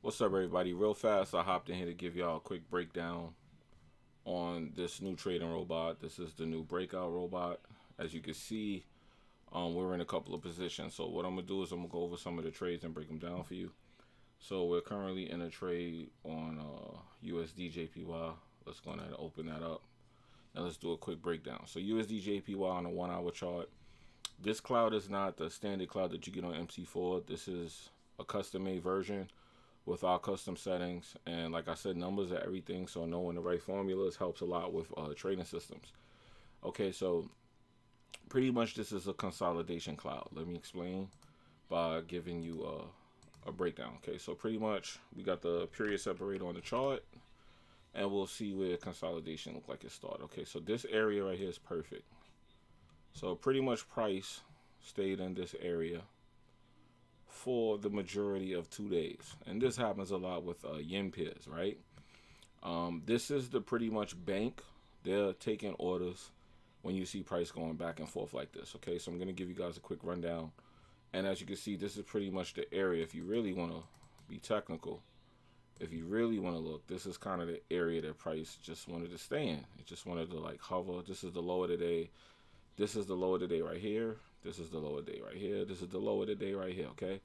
What's up, everybody? Real fast, I hopped in here to give y'all a quick breakdown on this new trading robot. This is the new breakout robot. As you can see, we're in a couple of positions. So what I'm gonna do is I'm gonna go over some of the trades and break them down for you. So we're currently in a trade on USD JPY. Let's go ahead and open that up. Now let's do a quick breakdown. So USD JPY on a 1 hour chart. This cloud is not the standard cloud that you get on MC4. This is a custom made version with our custom settings. And like I said, numbers are everything. So knowing the right formulas helps a lot with trading systems. Okay, so pretty much this is a consolidation cloud. Let me explain by giving you a breakdown. Okay, so pretty much we got the period separator on the chart, and we'll see where consolidation look like it started. Okay, so this area right here is perfect. So pretty much price stayed in this area for the majority of 2 days, and this happens a lot with yen pairs, right? This is the pretty much bank. They're taking orders when you see price going back and forth like this. Okay, so I'm gonna give you guys a quick rundown, and as you can see, this is pretty much the area. If you really want to be technical, if you really want to look, this is kind of the area that price just wanted to stay in. It just wanted to like hover. This is the low of the day. This is the low of the day right here. This is the low of the day right here. This is the low of the day right here. Okay.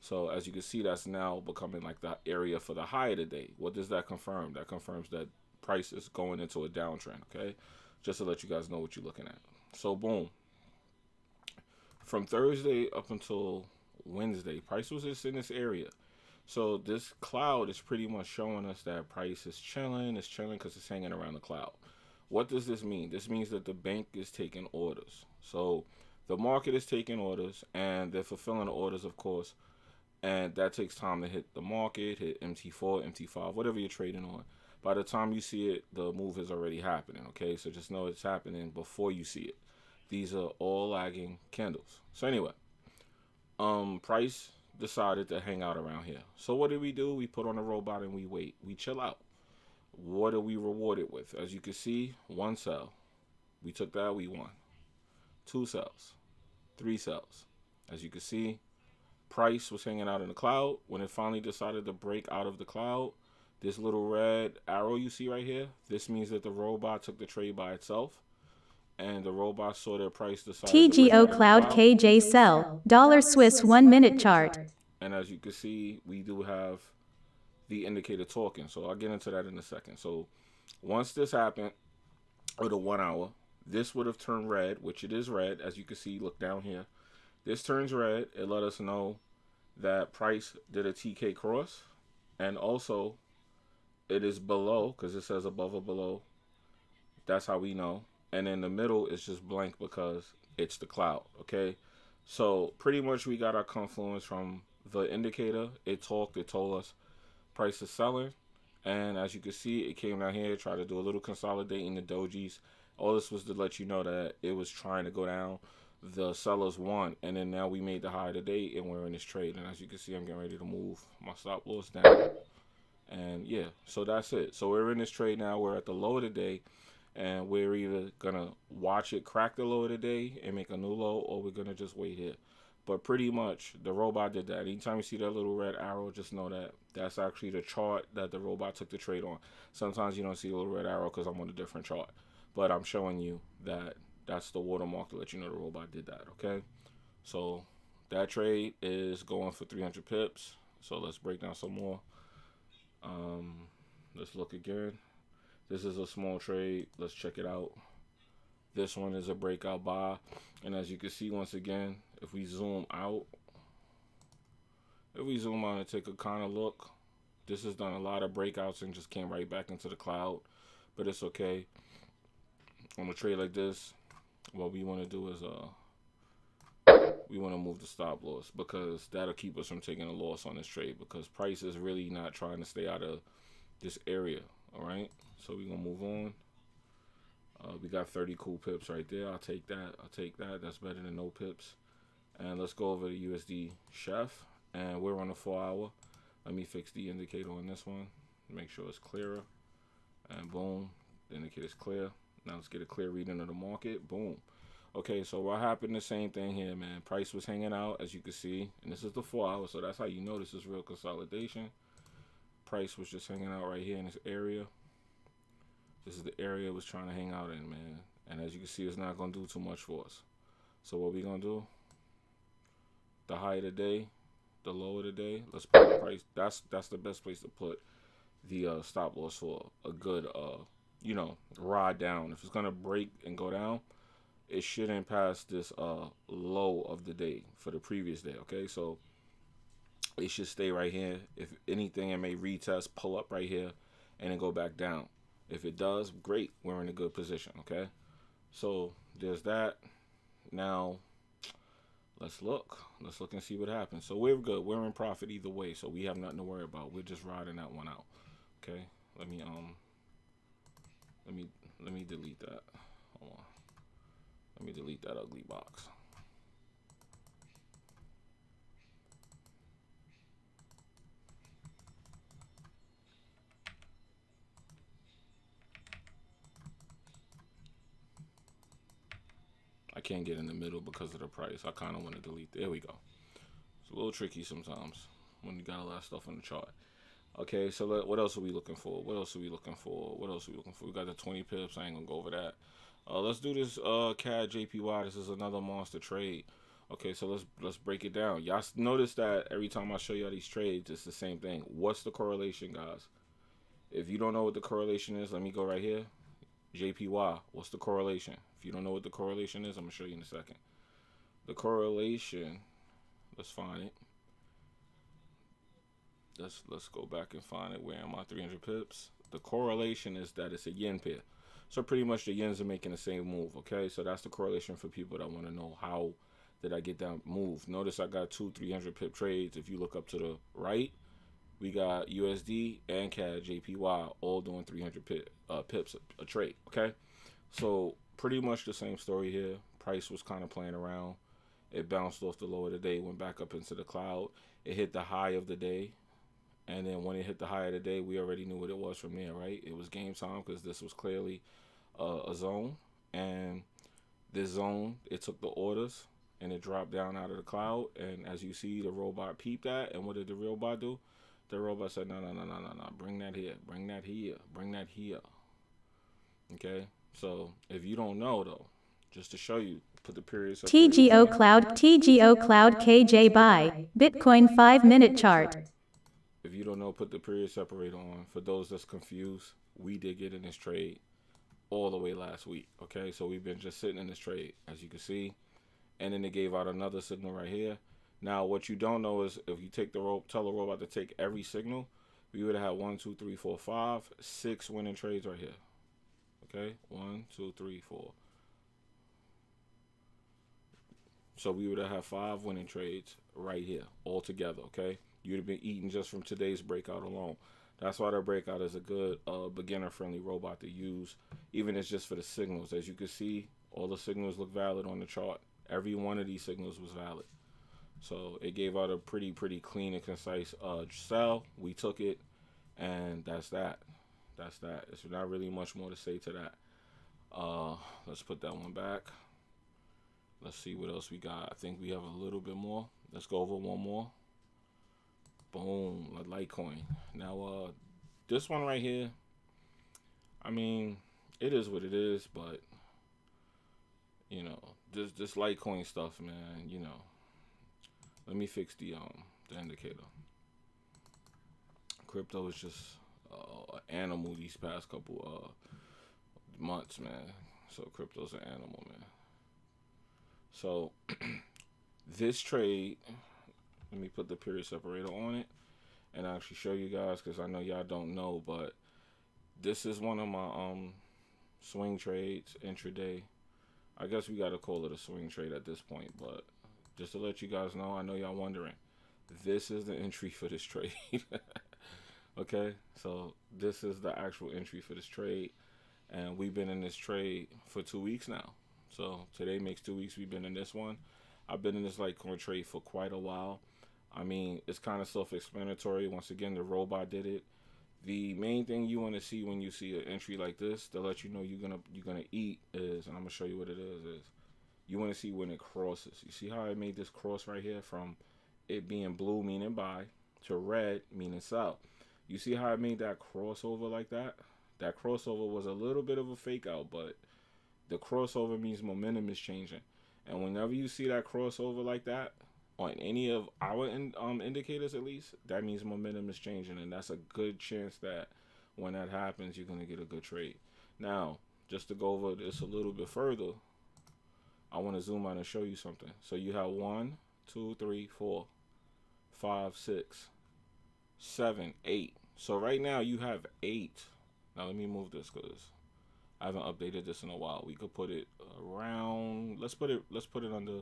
So as you can see, that's now becoming like the area for the high of the day. What does that confirm? That confirms that price is going into a downtrend. Okay, just to let you guys know what you're looking at. So boom, from Thursday up until Wednesday, price was just in this area. So this cloud is pretty much showing us that price is chilling. It's chilling because it's hanging around the cloud. What does this mean? This means that the bank is taking orders. So the market is taking orders, and they're fulfilling the orders, of course, and that takes time to hit the market, hit MT4, MT5, whatever you're trading on. By the time you see it, the move is already happening. Okay, so just know it's happening before you see it. These are all lagging candles. So anyway, price decided to hang out around here. So what did we do? We put on a robot and we wait. We chill out. What are we rewarded with? As you can see, one sell. We took that, we won. Two sells, three sells. As you can see, price was hanging out in the cloud. When it finally decided to break out of the cloud, this little red arrow you see right here, this means that the robot took the trade by itself, and the robot saw their price decided to break TGO out of the Cloud cloud. KJ Cell, dollar Swiss 1 minute chart. And as you can see, we do have the indicator talking. So I'll get into that in a second. So once this happened, or the 1 hour, this would have turned red, which it is red. As you can see, look down here. This turns red. It let us know that price did a TK cross, and also it is below because it says above or below. That's how we know. And in the middle is just blank because it's the cloud. Okay, so pretty much we got our confluence from the indicator. It talked. It told us price is selling, and as you can see, it came down here, tried to do a little consolidating the dojis. All this was to let you know that it was trying to go down. The sellers won, and then now we made the high today, and we're in this trade. And as you can see, I'm getting ready to move my stop loss down. And yeah, so that's it. So we're in this trade now. We're at the low of the day, and we're either gonna watch it crack the low of the day and make a new low, or we're gonna just wait here. But pretty much the robot did that. Anytime you see that little red arrow, just know that that's actually the chart that the robot took the trade on. Sometimes you don't see a little red arrow because I'm on a different chart, but I'm showing you that that's the watermark to let you know the robot did that. Okay, so that trade is going for 300 pips. So let's break down some more. Um, let's look again. This is a small trade. Let's check it out. This one is a breakout buy. And as you can see, once again, if we zoom out, and take a kind of look, this has done a lot of breakouts and just came right back into the cloud. But it's okay. On a trade like this, what we want to do is we want to move the stop loss because that'll keep us from taking a loss on this trade because price is really not trying to stay out of this area. All right, so we're gonna move on. We got 30 cool pips right there. I'll take that. That's better than no pips. And let's go over to USD Chef. And we're on the 4 hour. Let me fix the indicator on this one. Make sure it's clearer. And boom, the indicator's clear. Now let's get a clear reading of the market. Boom. Okay, so what happened? The same thing here, man. Price was hanging out, as you can see. And this is the 4 hour, so that's how you know this is real consolidation. price was just hanging out right here in this area. This is the area it was trying to hang out in, man. And as you can see, it's not going to do too much for us. So what we going to do, the high of the day, the low of the day, let's put the price. That's the best place to put the stop loss for a good, ride down. If it's going to break and go down, it shouldn't pass this low of the day for the previous day, okay? So it should stay right here. If anything, it may retest, pull up right here, and then go back down. If it does, great. We're in a good position, okay? So there's that. Now, let's look. Let's look and see what happens. So we're good. We're in profit either way, so we have nothing to worry about. We're just riding that one out, okay? Let me delete that. Hold on. Let me delete that ugly box. I can't get in the middle because of the price. I kind of want to delete. There we go. It's a little tricky sometimes when you got a lot of stuff on the chart. Okay, so what else are we looking for? What else are we looking for? What else are we looking for? We got the 20 pips. I ain't going to go over that. Let's do this CAD JPY. This is another monster trade. Okay, so let's break it down. Y'all notice that every time I show y'all these trades, it's the same thing. What's the correlation, guys? If you don't know what the correlation is, let me go right here. JPY, what's the correlation? If you don't know what the correlation is, I'm going to show you in a second. The correlation, let's find it. Let's go back and find it. Where am I? 300 pips. The correlation is that it's a yen pair. So pretty much the yens are making the same move, okay? So that's the correlation for people that want to know how did I get that move. Notice I got two 300 pip trades. If you look up to the right, we got USD and CAD JPY all doing 300 pips a trade, okay? So pretty much the same story here. Price was kind of playing around. It bounced off the low of the day, went back up into the cloud. It hit the high of the day. And then when it hit the high of the day, we already knew what it was from there, right? It was game time because this was clearly a zone. And this zone, it took the orders and it dropped down out of the cloud. And as you see, the robot peeped that. And what did the robot do? The robot said, no. Bring that here. Bring that here. Bring that here. Okay? So if you don't know, though, just to show you, put the periods. TGO Cloud KJ buy. Bitcoin 5-minute chart. If you don't know, put the period separator on. For those that's confused, we did get in this trade all the way last week. Okay, so we've been just sitting in this trade, as you can see. And then they gave out another signal right here. Now, what you don't know is if you take tell the robot to take every signal, we would have 1, 2, 3, 4, 5, 6 winning trades right here. Okay, 1, 2, 3, 4. So we would have 5 winning trades right here all together. Okay. You'd have been eating just from today's breakout alone. That's why the breakout is a good beginner-friendly robot to use, even if it's just for the signals. As you can see, all the signals look valid on the chart. Every one of these signals was valid. So it gave out a pretty clean and concise sell. We took it, and that's that. That's that. There's not really much more to say to that. Let's put that one back. Let's see what else we got. I think we have a little bit more. Let's go over one more. Boom, Litecoin. Now, this one right here, I mean, it is what it is, but, you know, this Litecoin stuff, man, you know, let me fix the indicator. Crypto is just an animal these past couple months, man. So crypto's an animal, man. So this trade, let me put the period separator on it and actually show you guys, because I know y'all don't know, but this is one of my swing trades, intraday. I guess we got to call it a swing trade at this point, but just to let you guys know, I know y'all wondering, this is the entry for this trade. Okay, so this is the actual entry for this trade, and we've been in this trade for 2 weeks now. So today makes 2 weeks we've been in this one. I've been in this Litecoin trade for quite a while. I mean, it's kind of self-explanatory. Once again, the robot did it. The main thing you want to see when you see an entry like this to let you know you're gonna eat is, and I'm gonna show you what it is you want to see when it crosses. You see how I made this cross right here from it being blue meaning buy to red meaning sell. You see how I made that crossover like that? That crossover was a little bit of a fake out, but the crossover means momentum is changing. And whenever you see that crossover like that, on any of our indicators at least, that means momentum is changing. And that's a good chance that when that happens, you're going to get a good trade. Now, just to go over this a little bit further, I want to zoom out and show you something. So you have 1, 2, 3, 4, 5, 6, 7, 8. So right now you have 8. Now let me move this because I haven't updated this in a while. We could put it around. Let's put it under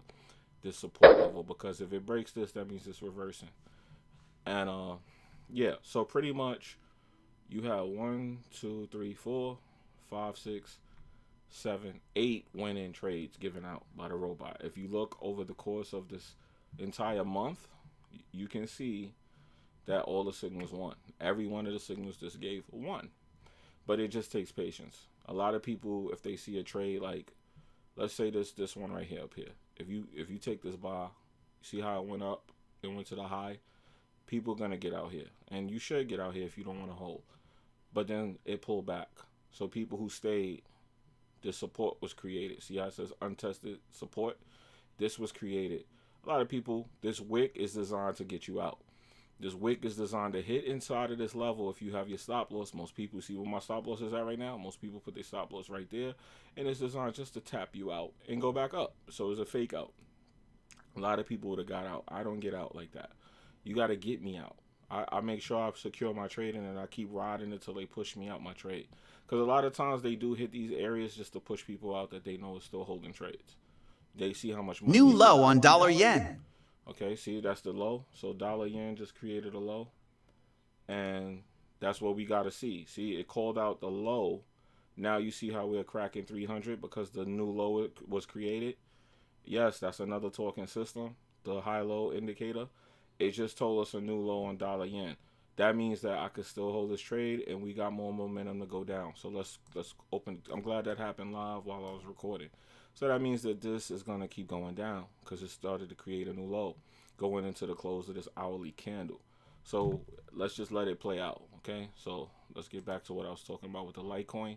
this support level, because if it breaks this, that means it's reversing. And yeah. So pretty much you have 1, 2, 3, 4, 5, 6, 7, 8 win-in trades given out by the robot. If you look over the course of this entire month, you can see that all the signals won. Every one of the signals this gave won. But it just takes patience. A lot of people, if they see a trade like, let's say this one right here up here. If you take this bar, you see how it went up, it went to the high. People are gonna get out here, and you should get out here if you don't want to hold. But then it pulled back. So people who stayed, the support was created. See how it says untested support? This was created. A lot of people, this wick is designed to get you out. This wick is designed to hit inside of this level. If you have your stop loss, most people see where my stop loss is at right now. Most people put their stop loss right there. And it's designed just to tap you out and go back up. So it's a fake out. A lot of people would have got out. I don't get out like that. You got to get me out. I make sure I secure my trading, and I keep riding until they push me out my trade. Because a lot of times they do hit these areas just to push people out that they know is still holding trades. They see how much money. New low on dollar yen. Okay, see, that's the low. So dollar yen just created a low. And that's what we got to see. See, it called out the low. Now you see how we're cracking 300 because the new low was created. Yes, that's another talking system, the high-low indicator. It just told us a new low on dollar yen. That means that I could still hold this trade, and we got more momentum to go down. So let's open. I'm glad that happened live while I was recording. So that means that this is going to keep going down because it started to create a new low going into the close of this hourly candle. So let's just let it play out, okay? So let's get back to what I was talking about with the Litecoin.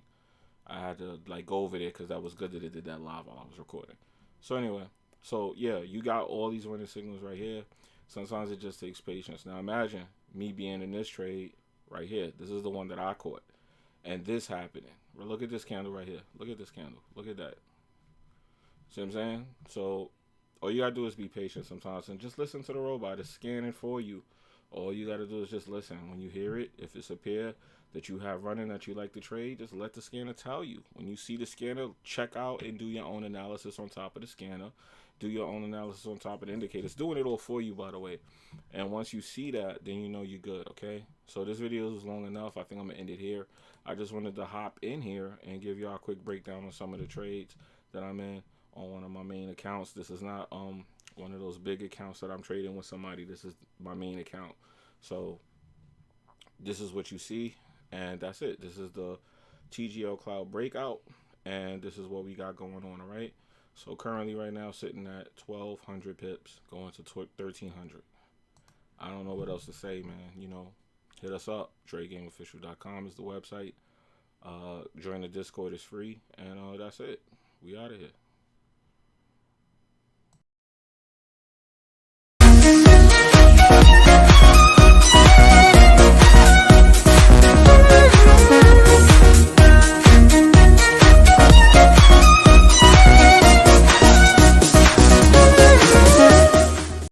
I had to go over there because that was good that it did that live while I was recording. So anyway, so yeah, you got all these winning signals right here. Sometimes it just takes patience. Now imagine me being in this trade right here. This is the one that I caught. And this happening. Look at this candle right here. Look at this candle. Look at that. See what I'm saying? So all you got to do is be patient sometimes and just listen to the robot. It's scanning for you. All you got to do is just listen. When you hear it, if it's a pair that you have running that you like to trade, just let the scanner tell you. When you see the scanner, check out and do your own analysis on top of the scanner. Do your own analysis on top of the indicators. Doing it all for you, by the way. And once you see that, then you know you're good, okay? So this video is long enough. I think I'm going to end it here. I just wanted to hop in here and give y'all a quick breakdown on some of the trades that I'm in on one of my main accounts. This is not one of those big accounts that I'm trading with somebody. This is my main account. So this is what you see, and that's it. This is the TGO Cloud breakout, and this is what we got going on, all right? So currently right now sitting at 1,200 pips, going to 1,300. I don't know what else to say, man. You know, hit us up. TradeGameOfficial.com is the website. Join the Discord is free, and that's it. We out of here.